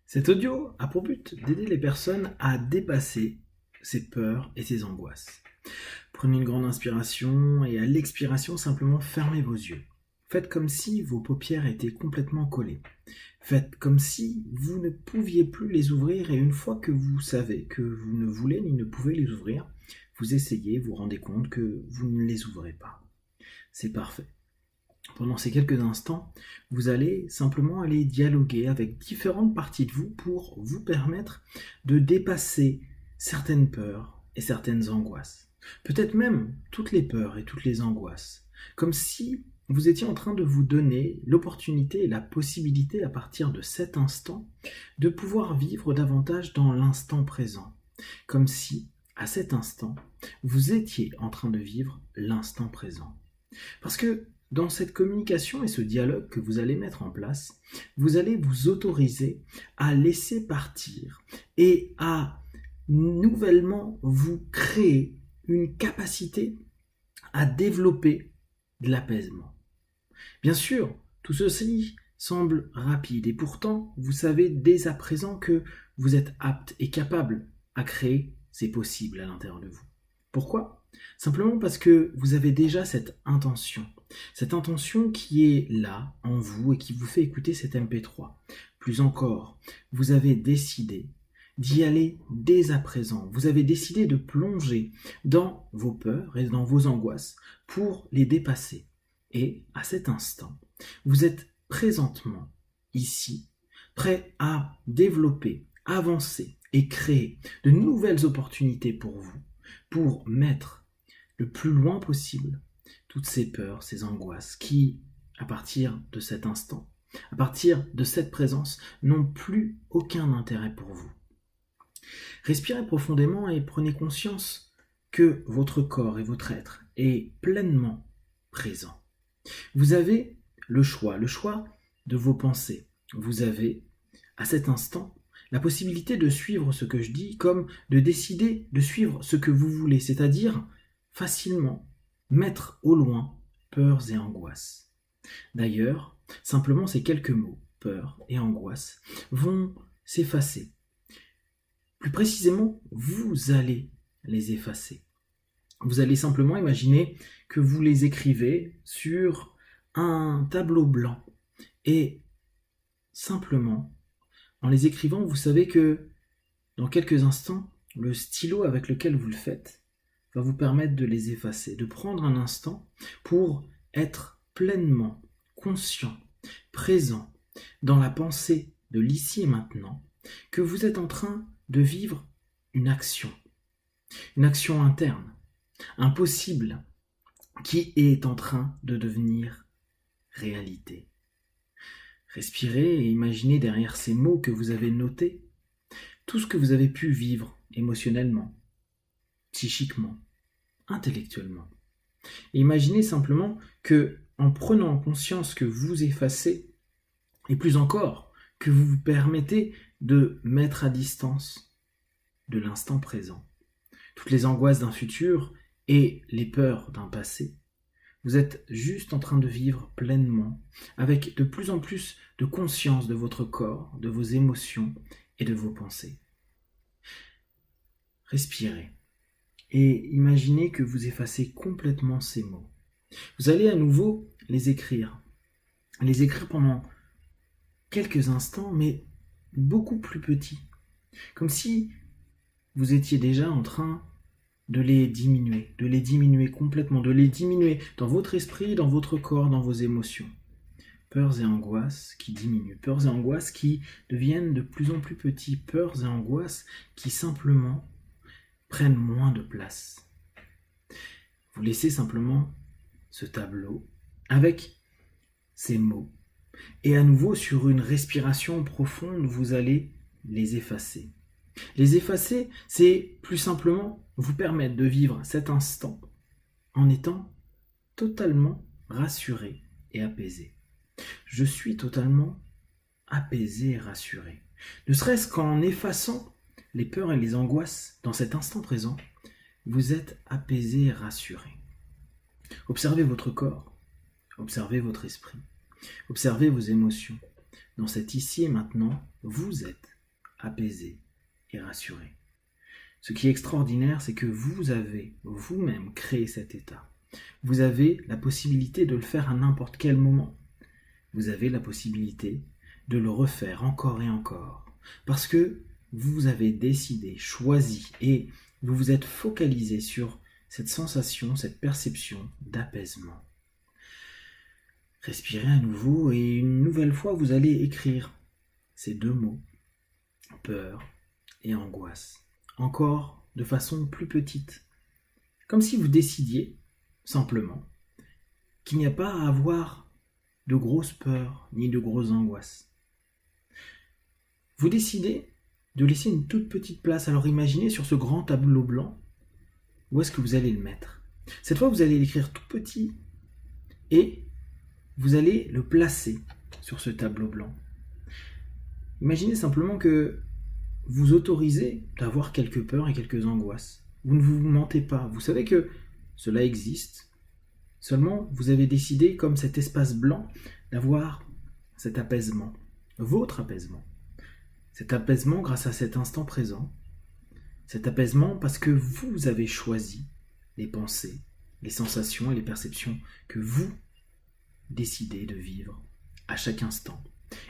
Cet audio a pour but d'aider les personnes à dépasser ses peurs et ses angoisses. Prenez une grande inspiration et à l'expiration, simplement fermez vos yeux. Faites comme si vos paupières étaient complètement collées. Faites comme si vous ne pouviez plus les ouvrir et une fois que vous savez que vous ne voulez ni ne pouvez les ouvrir, vous essayez, vous rendez compte que vous ne les ouvrez pas. C'est parfait. Pendant ces quelques instants, vous allez simplement aller dialoguer avec différentes parties de vous pour vous permettre de dépasser certaines peurs et certaines angoisses. Peut-être même toutes les peurs et toutes les angoisses. Comme si vous étiez en train de vous donner l'opportunité et la possibilité à partir de cet instant de pouvoir vivre davantage dans l'instant présent. Comme si, à cet instant, vous étiez en train de vivre l'instant présent. Parce que dans cette communication et ce dialogue que vous allez mettre en place, vous allez vous autoriser à laisser partir et à nouvellement vous créer une capacité à développer de l'apaisement. Bien sûr, tout ceci semble rapide et pourtant, vous savez dès à présent que vous êtes apte et capable à créer ces possibles à l'intérieur de vous. Pourquoi ? Simplement parce que vous avez déjà cette intention qui est là en vous et qui vous fait écouter cet MP3. Plus encore, vous avez décidé d'y aller dès à présent. Vous avez décidé de plonger dans vos peurs et dans vos angoisses pour les dépasser. Et à cet instant, vous êtes présentement ici, prêt à développer, avancer et créer de nouvelles opportunités pour vous, pour mettre le plus loin possible toutes ces peurs, ces angoisses qui, à partir de cet instant, à partir de cette présence, n'ont plus aucun intérêt pour vous. Respirez profondément et prenez conscience que votre corps et votre être est pleinement présent. Vous avez le choix de vos pensées. Vous avez, à cet instant, la possibilité de suivre ce que je dis comme de décider de suivre ce que vous voulez, c'est-à-dire facilement mettre au loin peurs et angoisses. D'ailleurs, simplement ces quelques mots, peur et angoisse, vont s'effacer. Plus précisément, vous allez les effacer. Vous allez simplement imaginer que vous les écrivez sur un tableau blanc. Et simplement, en les écrivant, vous savez que dans quelques instants, le stylo avec lequel vous le faites va vous permettre de les effacer, de prendre un instant pour être pleinement conscient, présent dans la pensée de l'ici et maintenant, que vous êtes en train de vivre une action interne, impossible, qui est en train de devenir réalité. Respirez et imaginez derrière ces mots que vous avez notés tout ce que vous avez pu vivre émotionnellement, psychiquement, intellectuellement. Et imaginez simplement que, en prenant conscience que vous effacez, et plus encore, que vous vous permettez de mettre à distance de l'instant présent toutes les angoisses d'un futur et les peurs d'un passé, vous êtes juste en train de vivre pleinement, avec de plus en plus de conscience de votre corps, de vos émotions et de vos pensées. Respirez et imaginez que vous effacez complètement ces mots. Vous allez à nouveau les écrire pendant quelques instants, mais beaucoup plus petits, comme si vous étiez déjà en train de les diminuer complètement, de les diminuer dans votre esprit, dans votre corps, dans vos émotions. Peurs et angoisses qui diminuent, peurs et angoisses qui deviennent de plus en plus petits, peurs et angoisses qui simplement prennent moins de place. Vous laissez simplement ce tableau avec ces mots et à nouveau sur une respiration profonde, vous allez les effacer. Les effacer, c'est plus simplement vous permettre de vivre cet instant en étant totalement rassuré et apaisé. Je suis totalement apaisé et rassuré. Ne serait-ce qu'en effaçant les peurs et les angoisses dans cet instant présent, vous êtes apaisé et rassuré. Observez votre corps, observez votre esprit, observez vos émotions. Dans cet ici et maintenant, vous êtes apaisé et rassuré. Ce qui est extraordinaire, c'est que vous avez vous-même créé cet état. Vous avez la possibilité de le faire à n'importe quel moment. Vous avez la possibilité de le refaire encore et encore. Parce que vous avez décidé, choisi et vous vous êtes focalisé sur cette sensation, cette perception d'apaisement. Respirez à nouveau et une nouvelle fois vous allez écrire ces deux mots, peur et angoisse, encore de façon plus petite, comme si vous décidiez simplement qu'il n'y a pas à avoir de grosses peurs ni de grosses angoisses. Vous décidez de laisser une toute petite place. Alors imaginez sur ce grand tableau blanc, où est-ce que vous allez le mettre? Cette fois, vous allez l'écrire tout petit et vous allez le placer sur ce tableau blanc. Imaginez simplement que vous autorisez d'avoir quelques peurs et quelques angoisses. Vous ne vous mentez pas. Vous savez que cela existe. Seulement, vous avez décidé, comme cet espace blanc, d'avoir cet apaisement, votre apaisement. Cet apaisement grâce à cet instant présent. Cet apaisement parce que vous avez choisi les pensées, les sensations et les perceptions que vous décidez de vivre à chaque instant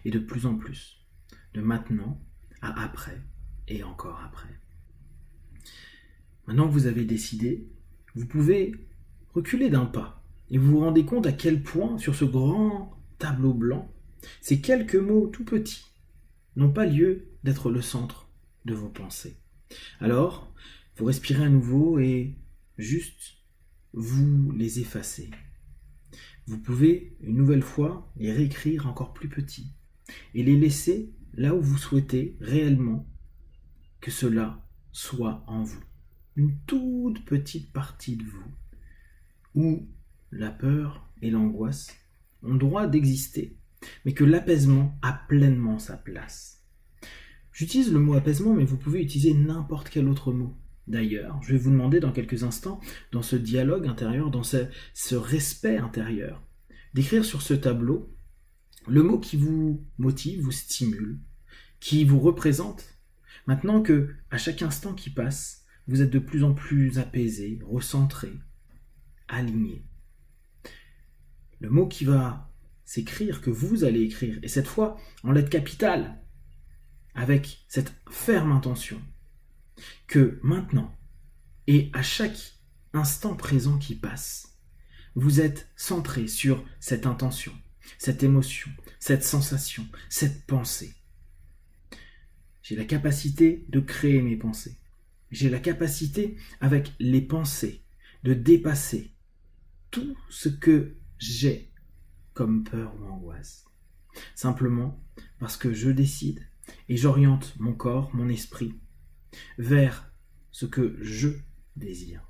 et de plus en plus, de maintenant à après et encore après. Maintenant que vous avez décidé, vous pouvez reculer d'un pas et vous vous rendez compte à quel point sur ce grand tableau blanc, ces quelques mots tout petits n'ont pas lieu d'être le centre de vos pensées. Alors, vous respirez à nouveau et juste vous les effacez. Vous pouvez une nouvelle fois les réécrire encore plus petits et les laisser là où vous souhaitez réellement que cela soit en vous. Une toute petite partie de vous où la peur et l'angoisse ont droit d'exister, mais que l'apaisement a pleinement sa place. J'utilise le mot apaisement, mais vous pouvez utiliser n'importe quel autre mot. D'ailleurs, je vais vous demander dans quelques instants, dans ce dialogue intérieur, dans ce respect intérieur, d'écrire sur ce tableau le mot qui vous motive, vous stimule, qui vous représente. Maintenant que, à chaque instant qui passe, vous êtes de plus en plus apaisé, recentré, aligné. Le mot qui va s'écrire, que vous allez écrire, et cette fois en lettres capitales, avec cette ferme intention que maintenant et à chaque instant présent qui passe, vous êtes centré sur cette intention, cette émotion, cette sensation, cette pensée. J'ai la capacité de créer mes pensées. J'ai la capacité, avec les pensées, de dépasser tout ce que j'ai comme peur ou angoisse. Simplement parce que je décide et j'oriente mon corps, mon esprit, vers ce que je désire.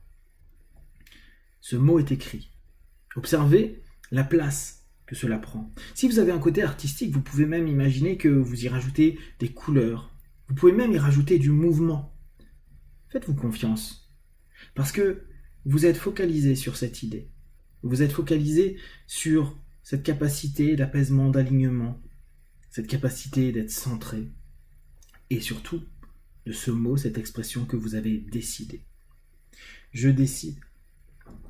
Ce mot est écrit. Observez la place que cela prend. Si vous avez un côté artistique, vous pouvez même imaginer que vous y rajoutez des couleurs. Vous pouvez même y rajouter du mouvement. Faites-vous confiance. Parce que vous êtes focalisé sur cette idée. Vous êtes focalisé sur cette capacité d'apaisement, d'alignement, cette capacité d'être centré. Et surtout, de ce mot, cette expression que vous avez décidé. Je décide.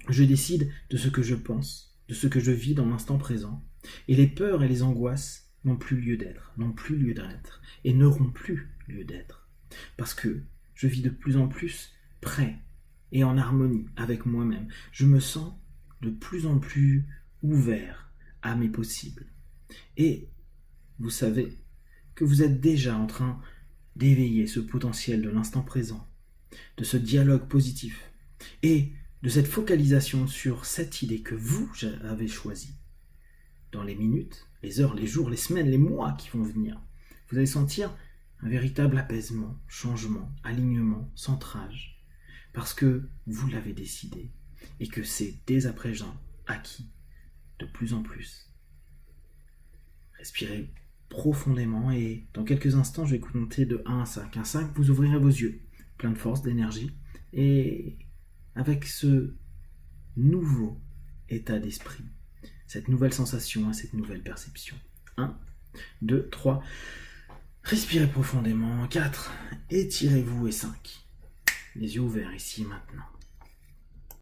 Je décide de ce que je pense, de ce que je vis dans l'instant présent. Et les peurs et les angoisses n'ont plus lieu d'être, et n'auront plus lieu d'être. Parce que je vis de plus en plus près et en harmonie avec moi-même. Je me sens de plus en plus ouvert à mes possibles. Et vous savez que vous êtes déjà en train d'éveiller ce potentiel de l'instant présent, de ce dialogue positif et de cette focalisation sur cette idée que vous avez choisie. Dans les minutes, les heures, les jours, les semaines, les mois qui vont venir, vous allez sentir un véritable apaisement, changement, alignement, centrage, parce que vous l'avez décidé et que c'est dès à présent acquis de plus en plus. Respirez profondément et dans quelques instants, je vais compter de 1 à 5. Un 5, vous ouvrirez vos yeux, plein de force, d'énergie, et avec ce nouveau état d'esprit, cette nouvelle sensation, cette nouvelle perception. 1, 2, 3. Respirez profondément. 4. Étirez-vous. Et 5. Les yeux ouverts ici maintenant.